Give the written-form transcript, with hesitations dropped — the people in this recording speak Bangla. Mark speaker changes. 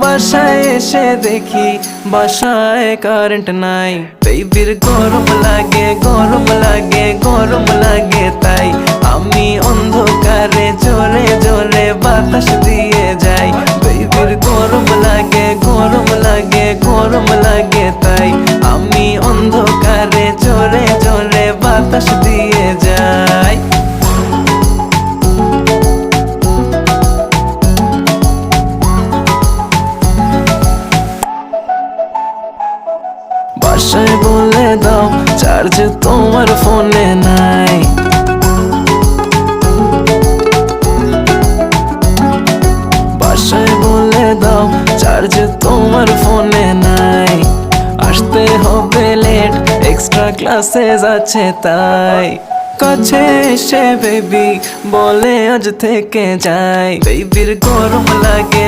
Speaker 1: বাসায় এসে দেখি বাসায় কারেন্ট নাই। বেবির গরম লাগে গরম লাগে গরম লাগে, তাই আমি অন্ধকারে জোরে জোরে বাতাস দিয়ে যাই। বেবির গরম লাগে গরম লাগে গরম লাগে, তাই আমি অন্ধকারে জোরে জোরে বাতাস দিয়ে যাই। বাসায় বলে দাও চার্জ তোমার ফোনে নাই। বাসায় বলে দাও চার্জ তোমার ফোনে নাই। আসতে হবে লেট, এক্সট্রা ক্লাসেস আছে তাই। কাছে এসে বেবি বলে আজ থেকে যাই। বেবির গরম লাগে